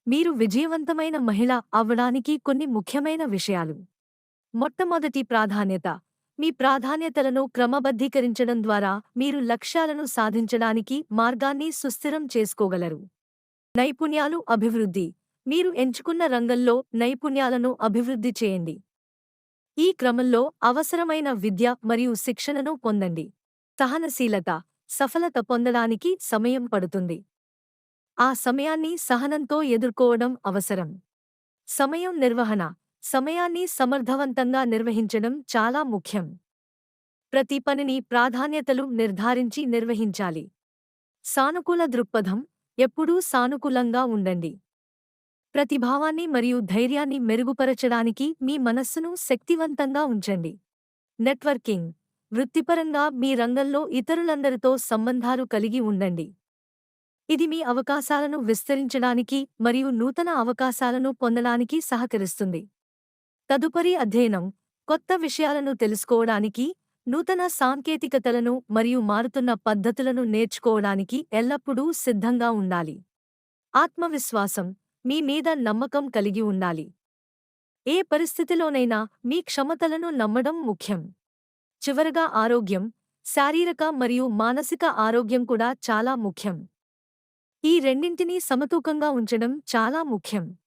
మీరు విజయవంతమైన మహిళ అవ్వడానికి కొన్ని ముఖ్యమైన విషయాలు. మొట్టమొదటి ప్రాధాన్యత. మీ ప్రాధాన్యతలను క్రమబద్ధీకరించడం ద్వారా మీరు లక్ష్యాలను సాధించడానికి మార్గాన్ని సుస్థిరం చేసుకోగలరు. నైపుణ్యాలు అభివృద్ధి. మీరు ఎంచుకున్న రంగంలో నైపుణ్యాలను అభివృద్ధి చేయండి. ఈ క్రమంలో అవసరమైన విద్య మరియు శిక్షణను పొందండి. సహనశీలత. సఫలత పొందడానికి సమయం పడుతుంది. ఆ సమయాన్ని సహనంతో ఎదుర్కోవడం అవసరం. సమయం నిర్వహణ. సమయాన్ని సమర్థవంతంగా నిర్వహించడం చాలా ముఖ్యం. ప్రతి పనిని ప్రాధాన్యతలు నిర్ధారించి నిర్వహించాలి. సానుకూల దృక్పథం. ఎప్పుడూ సానుకూలంగా ఉండండి. ప్రతిభావాన్ని మరియు ధైర్యాన్ని మెరుగుపరచడానికి మీ మనస్సును శక్తివంతంగా ఉంచండి. నెట్వర్కింగ్. వృత్తిపరంగా మీ రంగంలో ఇతరులందరితో సంబంధాలు కలిగి ఉండండి. ఇది మీ అవకాశాలను విస్తరించడానికి మరియు నూతన అవకాశాలను పొందడానికి సహకరిస్తుంది. తదుపరి అధ్యయనం. కొత్త విషయాలను తెలుసుకోవడానికి, నూతన సాంకేతికతలను మరియు మారుతున్న పద్ధతులను నేర్చుకోవడానికి ఎల్లప్పుడూ సిద్ధంగా ఉండాలి. ఆత్మవిశ్వాసం. మీ మీద నమ్మకం కలిగి ఉండాలి. ఏ పరిస్థితిలోనైనా మీ క్షమతలను నమ్మడం ముఖ్యం. చివరగా ఆరోగ్యం. శారీరక మరియు మానసిక ఆరోగ్యం కూడా చాలా ముఖ్యం. ఈ రెండింటినీ సమతూకంగా ఉంచడం చాలా ముఖ్యం.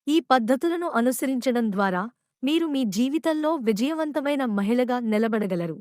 ఈ పద్ధతులను అనుసరించడం ద్వారా మీరు మీ జీవితంలో విజయవంతమైన మహిళగా నిలబడగలరు.